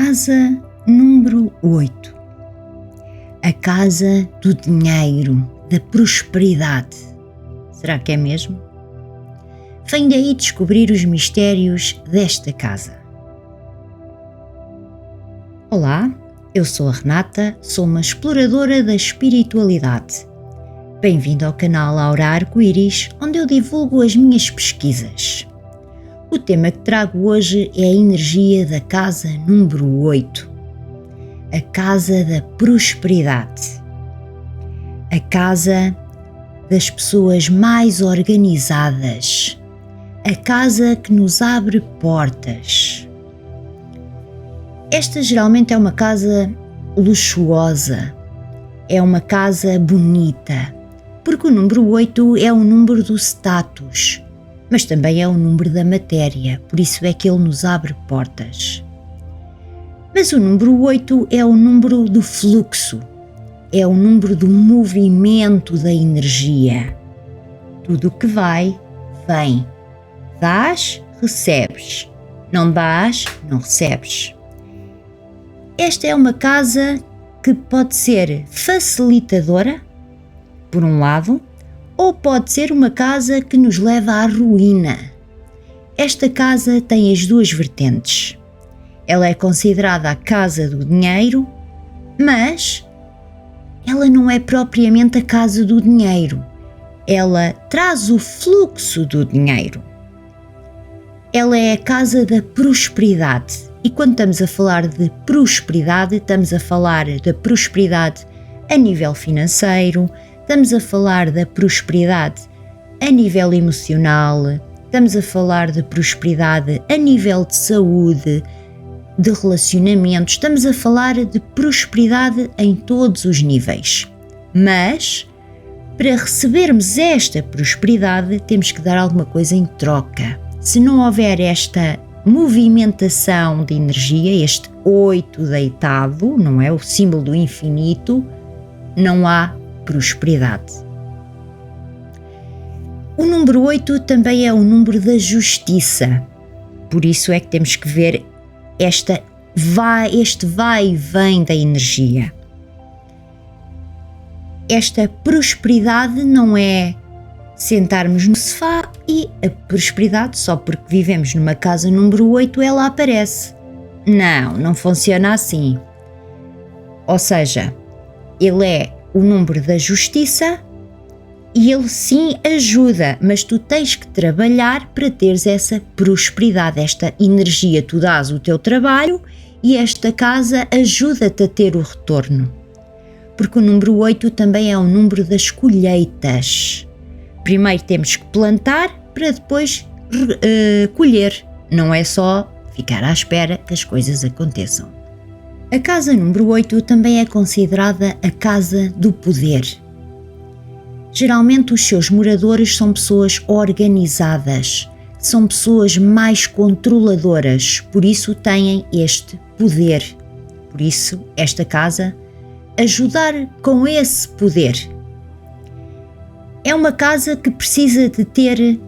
Casa número 8. A casa do dinheiro, da prosperidade. Será que é mesmo? Vem daí descobrir os mistérios desta casa. Olá, eu sou a Renata, sou uma exploradora da espiritualidade. Bem-vindo ao canal Aura Arco-Íris, onde eu divulgo as minhas pesquisas. O tema que trago hoje é a energia da casa número 8. A casa da prosperidade. A casa das pessoas mais organizadas. A casa que nos abre portas. Esta geralmente é uma casa luxuosa. É uma casa bonita. Porque o número 8 é o número do status, mas também é o número da matéria, por isso é que ele nos abre portas. Mas o número 8 é o número do fluxo, é o número do movimento da energia. Tudo o que vai, vem. Dás, recebes. Não dás, não recebes. Esta é uma casa que pode ser facilitadora, por um lado, ou pode ser uma casa que nos leva à ruína. Esta casa tem as duas vertentes. Ela é considerada a casa do dinheiro, mas ela não é propriamente a casa do dinheiro. Ela traz o fluxo do dinheiro. Ela é a casa da prosperidade. E quando estamos a falar de prosperidade, estamos a falar da prosperidade a nível financeiro, estamos a falar da prosperidade a nível emocional, estamos a falar de prosperidade a nível de saúde, de relacionamento, estamos a falar de prosperidade em todos os níveis. Mas, para recebermos esta prosperidade, temos que dar alguma coisa em troca. Se não houver esta movimentação de energia, este 8 deitado, não é? O símbolo do infinito, não há prosperidade. O número 8 também é o número da justiça, por isso é que temos que ver este vai e vem da energia. Esta prosperidade não é sentarmos no sofá e a prosperidade, só porque vivemos numa casa número 8, ela aparece. Não funciona assim. Ou seja, ele é o número da justiça e ele sim ajuda, mas tu tens que trabalhar para teres essa prosperidade, esta energia. Tu dás o teu trabalho e esta casa ajuda-te a ter o retorno. Porque o número 8 também é o número das colheitas. Primeiro temos que plantar para depois colher. Não é só ficar à espera que as coisas aconteçam. A casa número 8 também é considerada a casa do poder. Geralmente os seus moradores são pessoas organizadas, são pessoas mais controladoras, por isso têm este poder. Por isso, esta casa ajudar com esse poder. É uma casa que precisa de ter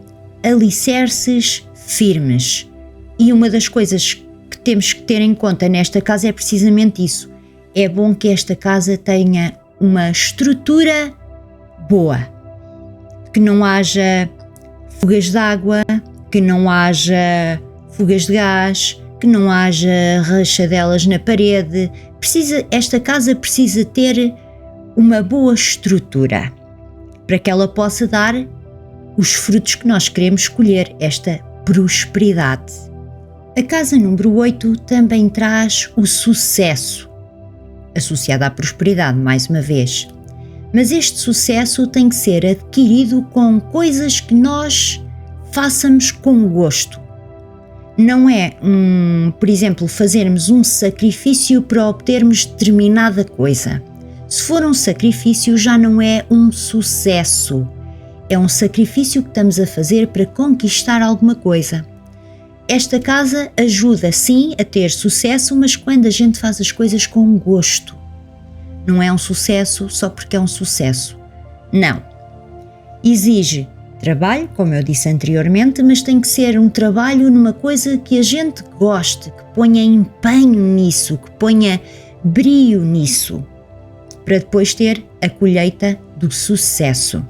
alicerces firmes. E uma das coisas que temos que ter em conta nesta casa é precisamente isso. É bom que esta casa tenha uma estrutura boa. Que não haja fugas de água, que não haja fugas de gás, que não haja rachadelas na parede. Esta casa precisa ter uma boa estrutura para que ela possa dar os frutos que nós queremos colher, esta prosperidade. A casa número 8 também traz o sucesso, associado à prosperidade, mais uma vez. Mas este sucesso tem que ser adquirido com coisas que nós façamos com gosto. Não é, por exemplo, fazermos um sacrifício para obtermos determinada coisa. Se for um sacrifício, já não é um sucesso. É um sacrifício que estamos a fazer para conquistar alguma coisa. Esta casa ajuda, sim, a ter sucesso, mas quando a gente faz as coisas com gosto. Não é um sucesso só porque é um sucesso. Não. Exige Trabalho, como eu disse anteriormente, mas tem que ser um trabalho numa coisa que a gente goste, que ponha empenho nisso, que ponha brio nisso, para depois ter a colheita do sucesso.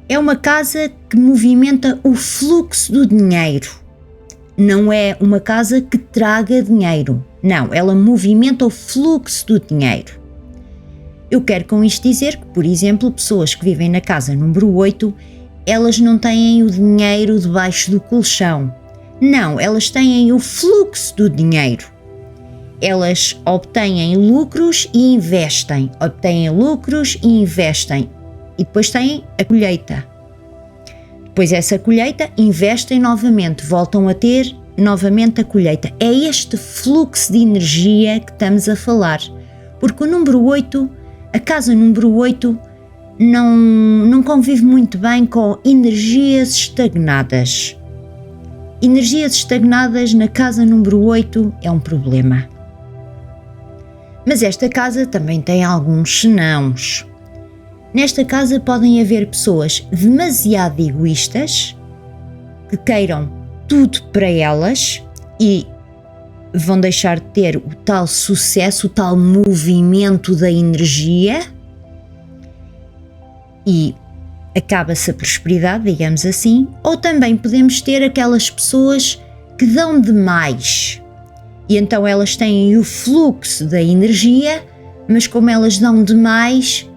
É uma casa que movimenta o fluxo do dinheiro. Não é uma casa que traga dinheiro. Não, ela movimenta o fluxo do dinheiro. Eu quero com isto dizer que, por exemplo, pessoas que vivem na casa número 8, elas não têm o dinheiro debaixo do colchão. Não, elas têm o fluxo do dinheiro. Elas obtêm lucros e investem, obtêm lucros e investem. E depois têm a colheita. Depois essa colheita, investem novamente, voltam a ter novamente a colheita. É este fluxo de energia que estamos a falar. Porque o número 8, a casa número 8, não convive muito bem com energias estagnadas. Energias estagnadas na casa número 8 é um problema. Mas esta casa também tem alguns senãos. Nesta casa podem haver pessoas demasiado egoístas, que queiram tudo para elas e vão deixar de ter o tal sucesso, o tal movimento da energia e acaba-se a prosperidade, digamos assim. Ou também podemos ter aquelas pessoas que dão demais e então elas têm o fluxo da energia, mas como elas dão demais,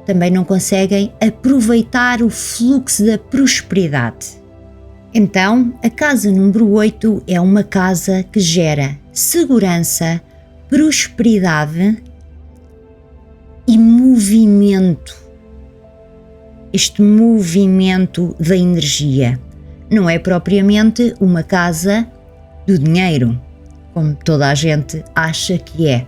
também não conseguem aproveitar o fluxo da prosperidade. Então, a casa número 8 é uma casa que gera segurança, prosperidade e movimento. Este movimento da energia não é propriamente uma casa do dinheiro, como toda a gente acha que é.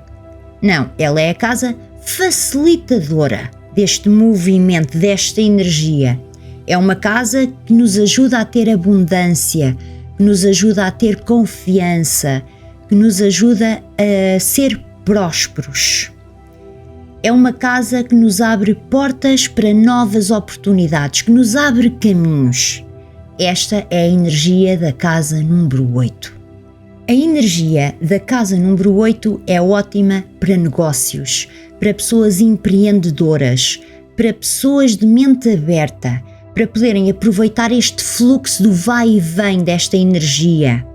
Não, ela é a casa facilitadora deste movimento, desta energia. É uma casa que nos ajuda a ter abundância, que nos ajuda a ter confiança, que nos ajuda a ser prósperos. É uma casa que nos abre portas para novas oportunidades, que nos abre caminhos. Esta é a energia da casa número 8. A energia da casa número 8 é ótima para negócios, para pessoas empreendedoras, para pessoas de mente aberta, para poderem aproveitar este fluxo do vai e vem desta energia,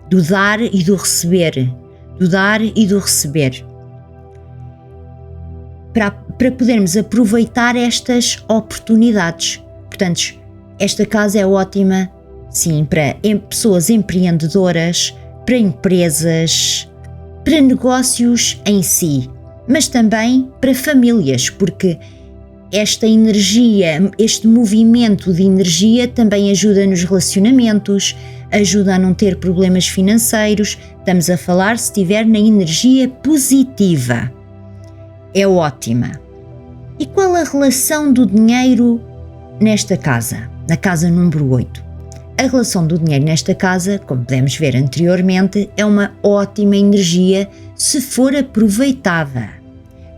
do dar e do receber, do dar e do receber. Para podermos aproveitar estas oportunidades. Portanto, esta casa é ótima, sim, para pessoas empreendedoras, para empresas, para negócios em si, mas também para famílias, porque esta energia, este movimento de energia também ajuda nos relacionamentos, ajuda a não ter problemas financeiros. Estamos a falar se estiver na energia positiva. É ótima. E qual a relação do dinheiro nesta casa, na casa número 8? A relação do dinheiro nesta casa, como podemos ver anteriormente, é uma ótima energia se for aproveitada,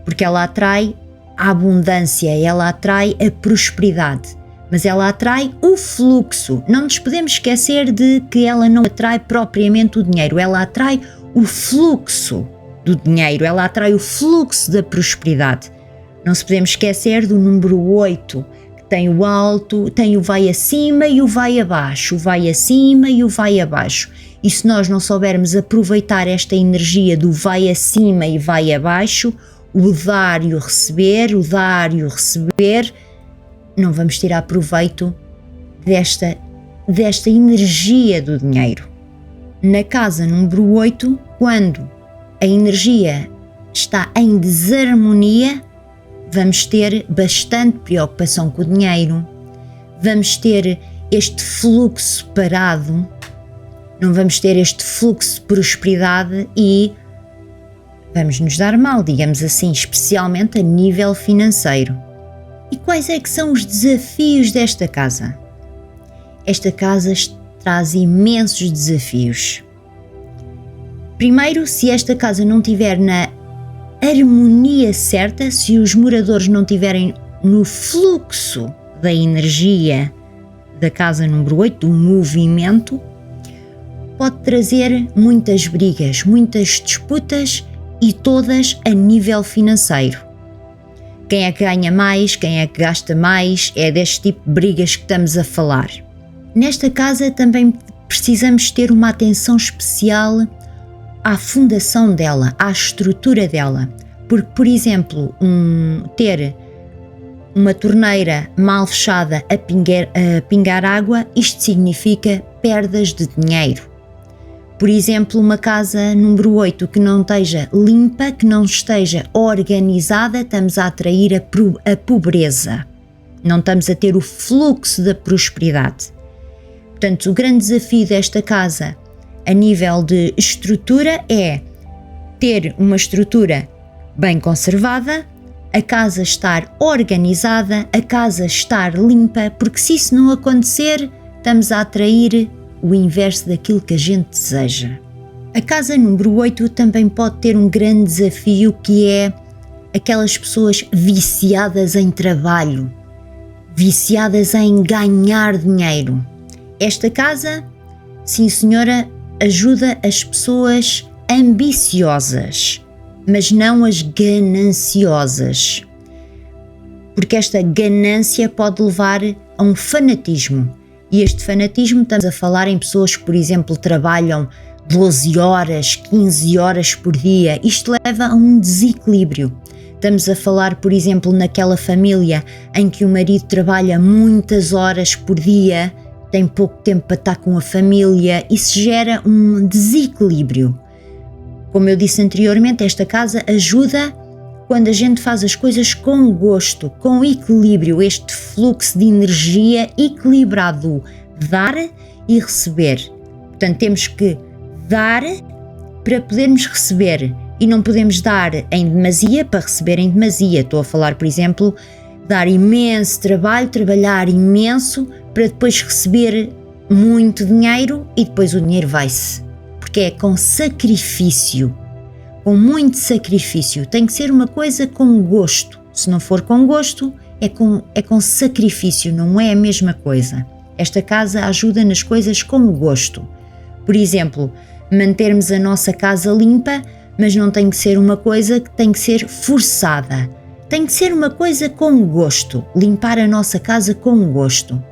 porque ela atrai a abundância, ela atrai a prosperidade, mas ela atrai o fluxo. Não nos podemos esquecer de que ela não atrai propriamente o dinheiro, ela atrai o fluxo do dinheiro, ela atrai o fluxo da prosperidade. Não se podemos esquecer do número 8, que tem o alto, tem o vai acima e o vai abaixo, o vai acima e o vai abaixo. E se nós não soubermos aproveitar esta energia do vai acima e vai abaixo, o dar e o receber, o dar e o receber, não vamos tirar proveito desta energia do dinheiro. Na casa número 8, quando a energia está em desarmonia, vamos ter bastante preocupação com o dinheiro, vamos ter este fluxo parado, não vamos ter este fluxo de prosperidade e vamos nos dar mal, digamos assim, especialmente a nível financeiro. E quais é que são os desafios desta casa? Esta casa traz imensos desafios. Primeiro, se esta casa não estiver na harmonia certa, se os moradores não estiverem no fluxo da energia da casa número 8, do movimento, pode trazer muitas brigas, muitas disputas e todas a nível financeiro. Quem é que ganha mais, quem é que gasta mais, é deste tipo de brigas que estamos a falar. Nesta casa também precisamos ter uma atenção especial à fundação dela, à estrutura dela, porque, por exemplo, ter uma torneira mal fechada a pingar água, isto significa perdas de dinheiro. Por exemplo, uma casa número 8 que não esteja limpa, que não esteja organizada, estamos a atrair a pobreza. Não estamos a ter o fluxo da prosperidade. Portanto, o grande desafio desta casa a nível de estrutura é ter uma estrutura bem conservada, a casa estar organizada, a casa estar limpa, porque se isso não acontecer, estamos a atrair o inverso daquilo que a gente deseja. A casa número 8 também pode ter um grande desafio, que é aquelas pessoas viciadas em trabalho, viciadas em ganhar dinheiro. Esta casa, sim senhora, ajuda as pessoas ambiciosas, mas não as gananciosas, porque esta ganância pode levar a um fanatismo. E este fanatismo, estamos a falar em pessoas que, por exemplo, trabalham 12 horas, 15 horas por dia. Isto leva a um desequilíbrio. Estamos a falar, por exemplo, naquela família em que o marido trabalha muitas horas por dia, tem pouco tempo para estar com a família. Isso gera um desequilíbrio. Como eu disse anteriormente, esta casa ajuda quando a gente faz as coisas com gosto, com equilíbrio, este fluxo de energia equilibrado, dar e receber. Portanto, temos que dar para podermos receber, e não podemos dar em demasia para receber em demasia. Estou a falar, por exemplo, dar imenso trabalho, trabalhar imenso para depois receber muito dinheiro e depois o dinheiro vai-se, porque é com sacrifício. Com muito sacrifício. Tem que ser uma coisa com gosto. Se não for com gosto, é com sacrifício, não é a mesma coisa. Esta casa ajuda nas coisas com gosto. Por exemplo, mantermos a nossa casa limpa, mas não tem que ser uma coisa que tem que ser forçada. Tem que ser uma coisa com gosto. Limpar a nossa casa com gosto.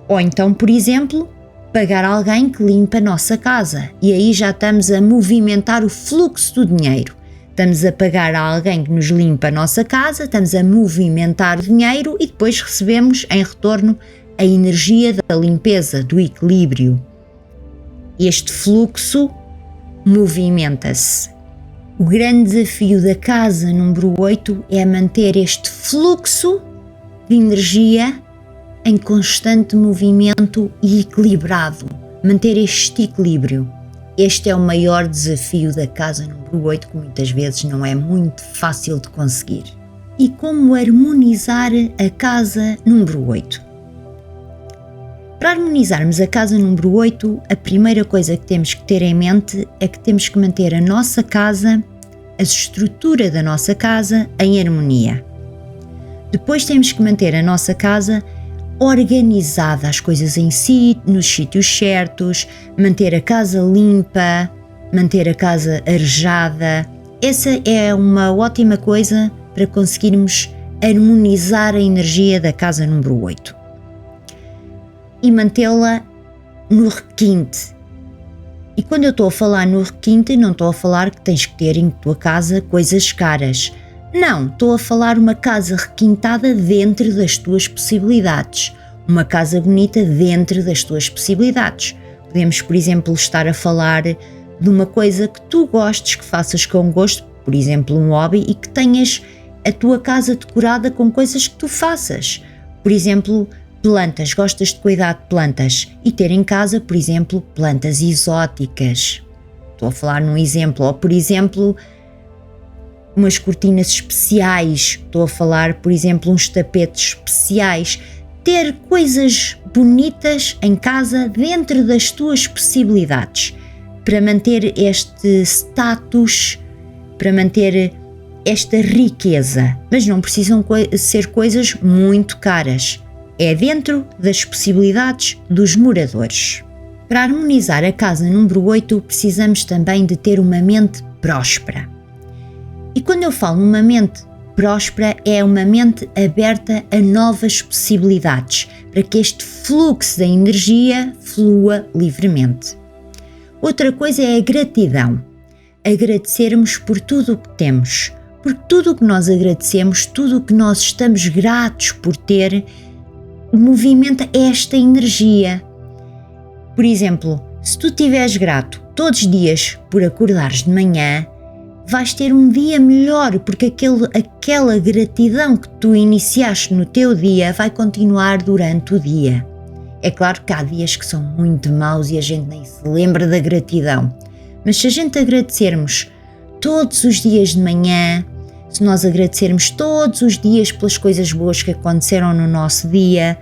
Ou então, por exemplo, pagar alguém que limpa a nossa casa, e aí já estamos a movimentar o fluxo do dinheiro. Estamos a pagar a alguém que nos limpa a nossa casa, estamos a movimentar dinheiro e depois recebemos em retorno a energia da limpeza, do equilíbrio. Este fluxo movimenta-se. O grande desafio da casa número 8 é manter este fluxo de energia em constante movimento e equilibrado, manter este equilíbrio. Este é o maior desafio da casa número 8, que muitas vezes não é muito fácil de conseguir. E como harmonizar a casa número 8? Para harmonizarmos a casa número 8, a primeira coisa que temos que ter em mente é que temos que manter a nossa casa, a estrutura da nossa casa em harmonia. Depois temos que manter a nossa casa organizada, as coisas em si, nos sítios certos, manter a casa limpa, manter a casa arejada. Essa é uma ótima coisa para conseguirmos harmonizar a energia da casa número 8. E mantê-la no requinte. E quando eu estou a falar no requinte, não estou a falar que tens que ter em tua casa coisas caras. Não, estou a falar uma casa requintada dentro das tuas possibilidades. Uma casa bonita dentro das tuas possibilidades. Podemos, por exemplo, estar a falar de uma coisa que tu gostes, que faças com gosto, por exemplo, um hobby, e que tenhas a tua casa decorada com coisas que tu faças. Por exemplo, plantas, gostas de cuidar de plantas e ter em casa, por exemplo, plantas exóticas. Estou a falar num exemplo, ou por exemplo, umas cortinas especiais, estou a falar, por exemplo, uns tapetes especiais. Ter coisas bonitas em casa dentro das tuas possibilidades, para manter este status, para manter esta riqueza. Mas não precisam ser coisas muito caras. É dentro das possibilidades dos moradores. Para harmonizar a casa número 8, precisamos também de ter uma mente próspera. E quando eu falo uma mente próspera, é uma mente aberta a novas possibilidades, para que este fluxo da energia flua livremente. Outra coisa é a gratidão. Agradecermos por tudo o que temos, porque tudo o que nós agradecemos, tudo o que nós estamos gratos por ter, movimenta esta energia. Por exemplo, se tu estiveres grato todos os dias por acordares de manhã, vais ter um dia melhor, porque aquela gratidão que tu iniciaste no teu dia vai continuar durante o dia. É claro que há dias que são muito maus e a gente nem se lembra da gratidão, mas se a gente agradecermos todos os dias de manhã, se nós agradecermos todos os dias pelas coisas boas que aconteceram no nosso dia,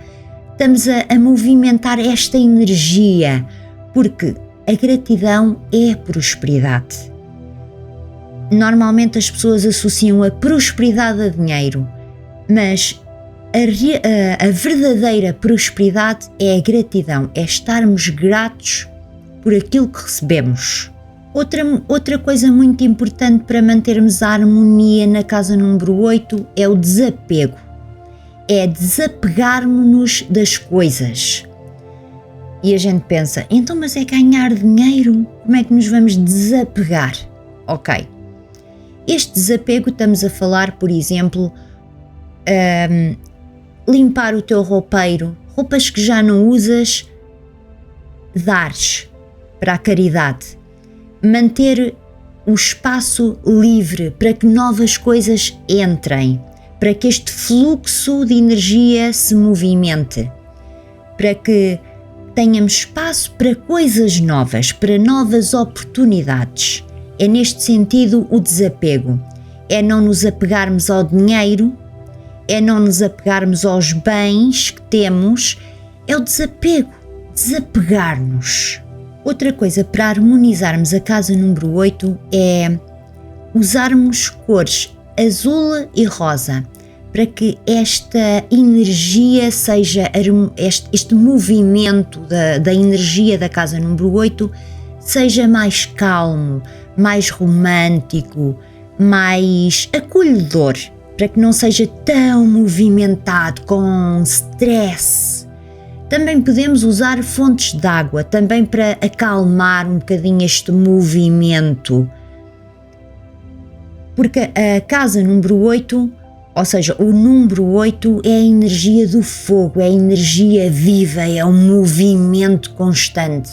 estamos a movimentar esta energia, porque a gratidão é a prosperidade. Normalmente as pessoas associam a prosperidade a dinheiro, mas a verdadeira prosperidade é a gratidão, é estarmos gratos por aquilo que recebemos. Outra coisa muito importante para mantermos a harmonia na casa número 8 é o desapego. É desapegarmos-nos das coisas. E a gente pensa, então mas é ganhar dinheiro? Como é que nos vamos desapegar? Ok. Este desapego estamos a falar, por exemplo, limpar o teu roupeiro, roupas que já não usas, dares para a caridade. Manter o espaço livre para que novas coisas entrem, para que este fluxo de energia se movimente, para que tenhamos espaço para coisas novas, para novas oportunidades. É neste sentido o desapego. É não nos apegarmos ao dinheiro, é não nos apegarmos aos bens que temos, é o desapego, desapegar-nos. Outra coisa para harmonizarmos a casa número 8 é usarmos cores azul e rosa, para que esta energia seja, este movimento da energia da casa número 8 seja mais calmo, mais romântico, mais acolhedor, para que não seja tão movimentado, com stress. Também podemos usar fontes de água, também para acalmar um bocadinho este movimento. Porque a casa número 8, ou seja, o número 8 é a energia do fogo, é a energia viva, é um movimento constante.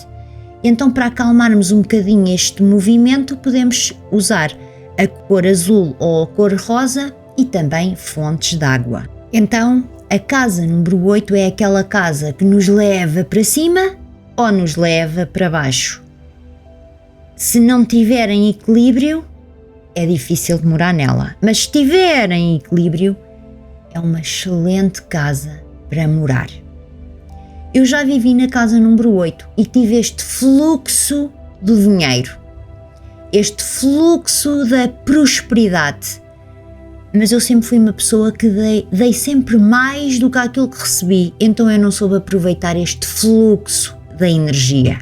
Então, para acalmarmos um bocadinho este movimento, podemos usar a cor azul ou a cor rosa e também fontes de água. Então, a casa número 8 é aquela casa que nos leva para cima ou nos leva para baixo. Se não tiver em equilíbrio, é difícil de morar nela, mas se estiver em equilíbrio, é uma excelente casa para morar. Eu já vivi na casa número 8 e tive este fluxo do dinheiro, este fluxo da prosperidade, mas eu sempre fui uma pessoa que dei sempre mais do que aquilo que recebi, então eu não soube aproveitar este fluxo da energia.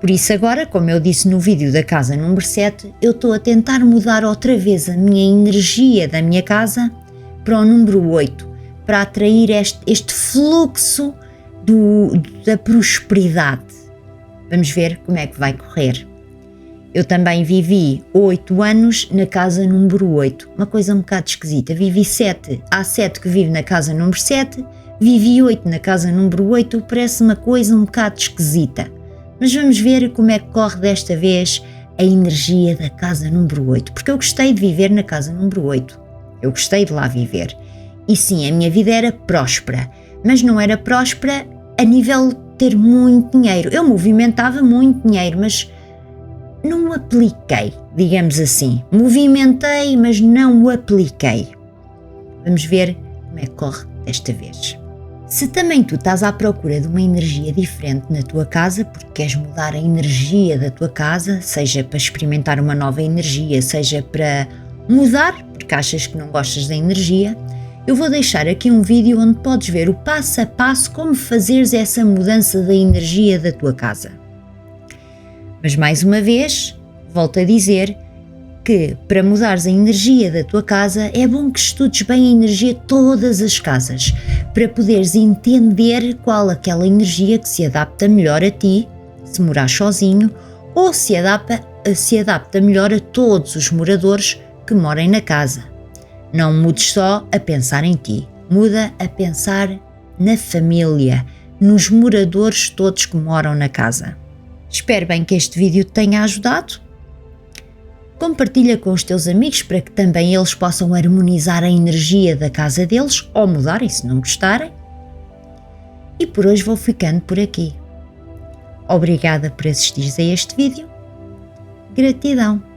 Por isso agora, como eu disse no vídeo da casa número 7, eu estou a tentar mudar outra vez a minha energia da minha casa para o número 8, para atrair este fluxo da prosperidade. Vamos ver como é que vai correr. Eu também vivi 8 anos na casa número 8, uma coisa um bocado esquisita. Vivi 7, há 7 que vive na casa número 7, vivi 8 na casa número 8, parece uma coisa um bocado esquisita. Mas vamos ver como é que corre desta vez a energia da casa número 8, porque eu gostei de viver na casa número 8, eu gostei de lá viver. E sim, a minha vida era próspera, mas não era próspera a nível de ter muito dinheiro. Eu movimentava muito dinheiro, mas não o apliquei, digamos assim. Movimentei, mas não o apliquei. Vamos ver como é que corre desta vez. Se também tu estás à procura de uma energia diferente na tua casa, porque queres mudar a energia da tua casa, seja para experimentar uma nova energia, seja para mudar, porque achas que não gostas da energia, Eu vou deixar aqui um vídeo onde podes ver o passo a passo como fazeres essa mudança da energia da tua casa. Mas mais uma vez, volto a dizer que para mudares a energia da tua casa é bom que estudes bem a energia de todas as casas, para poderes entender qual aquela energia que se adapta melhor a ti, se morares sozinho, ou se adapta melhor a todos os moradores que morem na casa. Não mudes só a pensar em ti, muda a pensar na família, nos moradores todos que moram na casa. Espero bem que este vídeo te tenha ajudado. Compartilha com os teus amigos para que também eles possam harmonizar a energia da casa deles ou mudarem se não gostarem. E por hoje vou ficando por aqui. Obrigada por assistires a este vídeo. Gratidão!